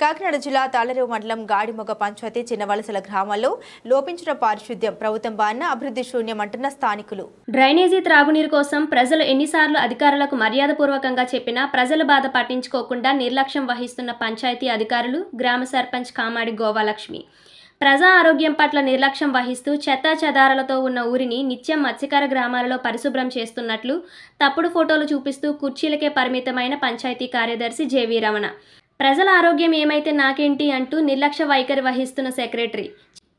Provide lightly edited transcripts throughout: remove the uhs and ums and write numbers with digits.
కాకినాడ జిల్లా తాళరేవు మండలం గాడిమొగ పంచాయతీ చిన్నవలసల గ్రామాల్లో లోపించిన పారిశుద్ధ్యం ప్రభుత్వం బాన్న అభివృద్ధి శూన్యమంటున్న స్థానికులు. డ్రైనేజీ త్రాగునీరు కోసం ప్రజలు ఎన్నిసార్లు అధికారులకు మర్యాదపూర్వకంగా చెప్పినా ప్రజల బాధ పట్టించుకోకుండా నిర్లక్ష్యం వహిస్తున్న పంచాయతీ అధికారులు, గ్రామ సర్పంచ్ కామాడి గోవాలక్ష్మి ప్రజా ఆరోగ్యం పట్ల నిర్లక్ష్యం వహిస్తూ చెత్తా చెదారాలతో ఉన్న ఊరిని నిత్యం మత్స్యకార గ్రామాలలో పరిశుభ్రం చేస్తున్నట్లు తప్పుడు ఫోటోలు చూపిస్తూ కుర్చీలకే పరిమితమైన పంచాయతీ కార్యదర్శి జేవీ రమణ ప్రజల ఆరోగ్యం ఏమైతే నాకేంటి అంటూ నిర్లక్ష్య వైఖరి వహిస్తున్న సెక్రటరీ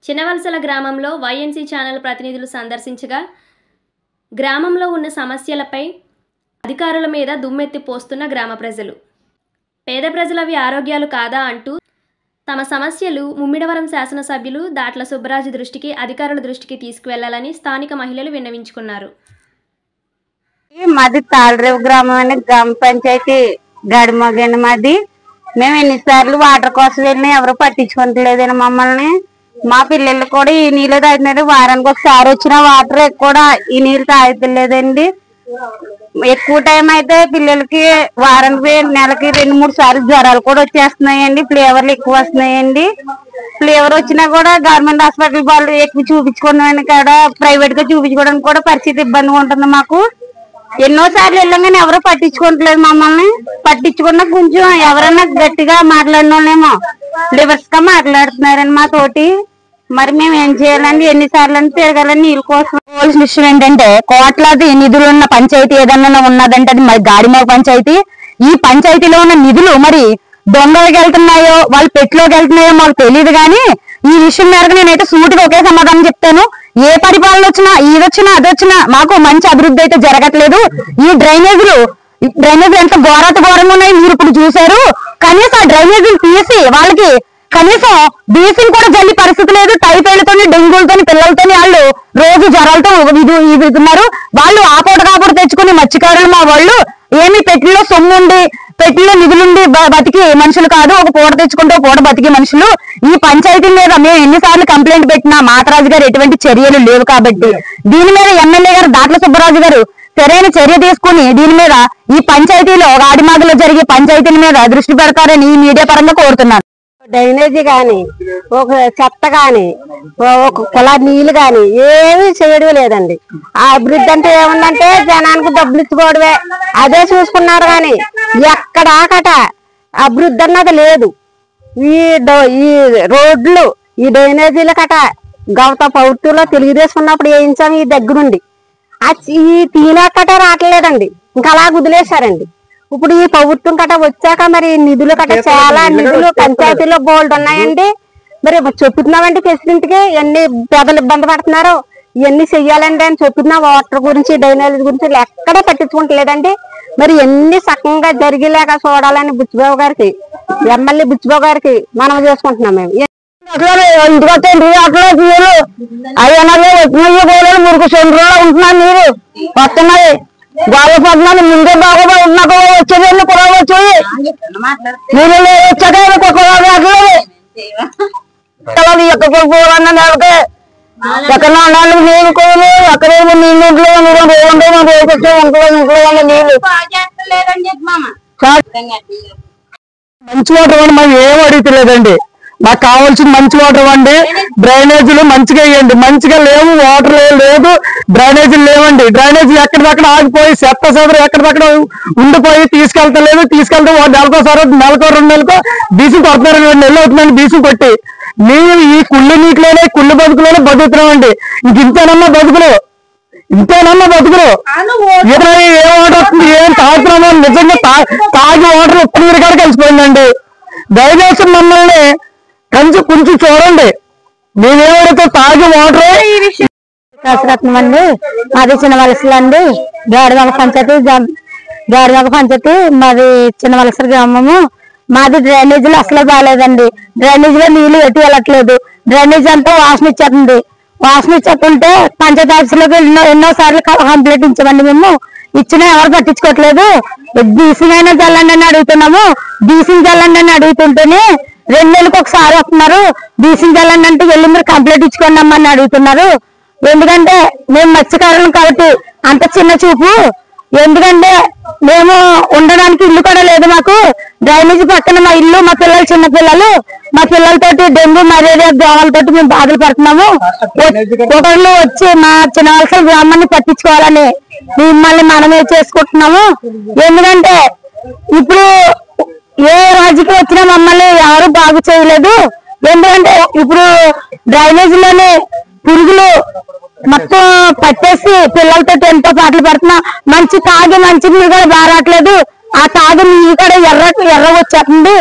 చిన్నవలసల గ్రామంలో వైఎన్సీ ఛానల్ ప్రతినిధులు సందర్శించగా గ్రామంలో ఉన్న సమస్యలపై అధికారుల మీద దుమ్మెత్తి పోస్తున్న గ్రామ ప్రజలు పేద ప్రజలవి ఆరోగ్యాలు కాదా అంటూ తమ సమస్యలు ముమ్మిడవరం శాసనసభ్యులు దాట్ల సుబ్బరాజు దృష్టికి అధికారుల దృష్టికి తీసుకువెళ్లాలని స్థానిక మహిళలు విన్నవించుకున్నారు. మాది తాళరేవు గ్రామం అనే గ్రామ పంచాయతీ గడిమొగండి మాది. మేము ఎన్నిసార్లు వాటర్ కోసం వెళ్ళినా ఎవరు పట్టించుకోవట్లేదండి మమ్మల్ని. మా పిల్లలు కూడా ఈ నీళ్ళు తాగుతున్నారు. వారానికి ఒకసారి వచ్చిన వాటర్ కూడా ఈ నీళ్ళు తాగుతలేదండి. ఎక్కువ టైం అయితే పిల్లలకి వారానికి నెలకి 2-3 సార్లు జ్వరాలు కూడా వచ్చేస్తున్నాయండి. ఫ్లేవర్లు ఎక్కువ వస్తున్నాయండి. ఫ్లేవర్ వచ్చినా కూడా గవర్నమెంట్ హాస్పిటల్ వాళ్ళు ఎక్కువ చూపించుకున్నామని కూడా ప్రైవేట్ గా చూపించుకోవడానికి కూడా పరిస్థితి ఇబ్బందిగా ఉంటుంది మాకు. ఎన్నోసార్లు వెళ్ళాం కానీ ఎవరు పట్టించుకోవట్లేదు మమ్మల్ని. పట్టించుకున్నా కొంచెం ఎవరైనా గట్టిగా మాట్లాడినోళ్ళేమో లివర్స్ గా మాట్లాడుతున్నారండి మా తోటి. మరి మేము ఏం చేయాలండి? ఎన్నిసార్లు అని తిరగాలని నీళ్ళ కోసం. పోలీస్ విషయం ఏంటంటే కోట్లాది నిధులు ఉన్న పంచాయతీ ఏదన్నా ఉన్నదంటే అది మరి గాడిమొగ పంచాయతీ. ఈ పంచాయతీలో ఉన్న నిధులు మరి దొంగలకి వెళ్తున్నాయో వాళ్ళ పెట్టిలోకి వెళ్తున్నాయో మాకు తెలియదు. కానీ ఈ విషయం మేరకు నేనైతే సూటిగా ఒకే సమాధానం చెప్తాను. ఏ పరిపాలన వచ్చినా ఇదొచ్చినా అదొచ్చినా మాకు మంచి అభివృద్ధి అయితే జరగట్లేదు. ఈ డ్రైనేజీలు ఎంత ఘోరంగా ఉన్నాయి మీరు ఇప్పుడు చూశారు. కనీసం ఆ డ్రైనేజీలు తీసి వాళ్ళకి కనీసం బీసింగ్ కూడా జల్లి పరిస్థితి లేదు. టైఫాయిడ్తోని డెంగ్యూలతోని పిల్లలతోని వాళ్ళు రోజు జ్వరాలతో ఇస్తున్నారు. వాళ్ళు ఆపోట కాపోట తెచ్చుకుని మత్స్యకారులు మా వాళ్ళు ఏమి పెట్టిలో సొమ్ముండి పెట్టిలో నిధులుండి బతికి మనుషులు కాదు. ఒక పూట తెచ్చుకుంటే పూట బతికి మనుషులు. ఈ పంచాయతీ మీద మేము ఎన్నిసార్లు కంప్లైంట్ పెట్టినా మాతరాజు గారు ఎటువంటి చర్యలు లేవు. కాబట్టి దీని మీద ఎమ్మెల్యే గారు దాట్ల సుబ్బరాజు గారు సరైన చర్య తీసుకుని దీని మీద ఈ పంచాయతీలో గాడిమొగలో జరిగే పంచాయతీల మీద దృష్టి పెడతారని ఈ మీడియా పరంగా కోరుతున్నాను. డ్రైనేజీ గాని ఒక చెత్త గాని ఒక కుళా నీళ్లు గాని ఏమీ చేయడం లేదండి. ఆ అభివృద్ధి అంటే ఏముందంటే జనానికి డబ్బులు ఇచ్చుకోవడమే అదే చూసుకున్నారు. కానీ ఎక్కడాకట అభివృద్ధి అన్నది లేదు. ఈ రోడ్లు ఈ డ్రైనేజీల కట గౌత పౌర్తులో తెలుగుదేశం ఉన్నప్పుడు వేయించాము ఈ దగ్గరుండి. ఈ తీనకట రావట్లేదండి. ఇంకా అలా వదిలేశారండి. ఇప్పుడు ఈ ప్రభుత్వం కట్ట వచ్చాక మరి నిధులు కట్ట చాలా నిధులు పంచాయతీలో బోల్డ్ ఉన్నాయండి. మరి చెప్తున్నామండి ప్రెసిడెంట్ కి ఎన్ని పేదలు ఇబ్బంది పడుతున్నారో ఇవన్నీ చెయ్యాలండి అని చెప్తున్నా. వాటర్ గురించి డ్రైనేజ్ గురించి ఎక్కడే పట్టించుకుంటలేదండి. మరి ఎన్ని సకంగా జరిగేలాగా చూడాలని బుచ్చిబాబు గారికి ఎమ్మెల్యే బుచ్చిబాబు గారికి మనం చేసుకుంటున్నాం. మేము ఇంటికొచ్చే మురుకు సెంటర్లో ఉంటున్నాను. నీరు వస్తున్నాయి గోళపట్నాలు ముందే బాగా వచ్చేది కూడా వచ్చేది నీళ్ళు వచ్చాక ఎక్కడికన్నా నెలకి ఎక్కడ నీళ్ళు కోలు ఎక్కడేమో నీళ్ళు ఇంట్లో ఇంట్లో నీళ్ళు మంచి వాటర్ ఇవ్వండి. మనం ఏం అడుగుతలేదండి. మాకు కావాల్సిన మంచి వాటర్ ఇవ్వండి. డ్రైనేజీలు మంచిగా వేయండి. మంచిగా లేవు, వాటర్ లేదు, డ్రైనేజీలు లేవండి. డ్రైనేజీలు ఎక్కడిదక్కడ ఆగిపోయి చెత్త చెదరు ఎక్కడిదక్కడ ఉండిపోయి తీసుకెళ్తలేదు. తీసుకెళ్తే నెలకోసారి నెలకో 2 నెలలకో బీసింగ్ కొడుతున్నారు. 2 నెలలు అవుతుందండి బీసింగ్ కొట్టి. మేము ఈ కుళ్ళు నీటిలోనే కుళ్ళు బతుకులోనే బతుకుతున్నామండి. ఇంతేనమ్మా బతుకులు ఏ వాటర్ వస్తుంది ఏం తాగుతున్నామో నిజంగా తాగి వాటర్ ఉప్పు నీరు కాడ కలిసిపోయిందండి. దయచేసి మమ్మల్ని కొంచెం చూడండి. మేమేమైతే తాగి వాటర్ దశరత్నం అండి. మాది చిన్నవలసలు అండి. గాడిమొగ పంచాయతీ మాది చిన్నవలసల గ్రామము. మాది డ్రైనేజీలు అసలు బాగాలేదండి. డ్రైనేజీలో నీళ్లు ఎటు వెళ్ళట్లేదు. డ్రైనేజీ అంతా వాసన ఇచ్చేస్తుంది. వాసన ఇచ్చేస్తుంటే పంచాయతీ ఆఫీసులోకి ఎన్నోసార్లు కంప్లైంట్ ఇచ్చామండి. మేము ఇచ్చినా ఎవరు పట్టించుకోవట్లేదు. బీసింగ్ అయినా చల్లండి అని అడుగుతున్నాము. బీసింగ్ చల్లండి అని అడుగుతుంటేనే 2 నెలలకు ఒకసారి వస్తున్నారు. బీసింగ్ చల్లండి అంటే వెళ్ళి మీరు కంప్లైంట్ ఇచ్చుకోండి అమ్మని అడుగుతున్నారు. ఎందుకంటే మేము మత్స్యకారులం కాబట్టి అంత చిన్న చూపు ఎందుకంటే మేము ఉండడానికి ఇల్లు కూడా లేదు మాకు. డ్రైనేజీ పక్కన మా ఇల్లు, మా పిల్లలు చిన్న పిల్లలు, మా పిల్లలతోటి డెంగ్యూ మలేరియా దోమలతోటి మేము బాధలు పడుతున్నాము. ఒకళ్ళు వచ్చి మా చిన్నవలసల గ్రామాన్ని పట్టించుకోవాలని మిమ్మల్ని మనమే చేసుకుంటున్నాము. ఎందుకంటే ఇప్పుడు ఏ రాజుకి వచ్చినా మమ్మల్ని ఎవరు బాగు చేయలేదు. ఎందుకంటే ఇప్పుడు డ్రైనేజీలోనే పురుగులు మొత్తం పట్టేసి పిల్లలతో ఎంతో పాటలు పడుతున్నా. మంచి తాగి మంచి నీళ్ళు కూడా బారాట్లేదు. ఆ తాగి నీళ్ళు కూడా ఎర్ర వచ్చేస్తుంది.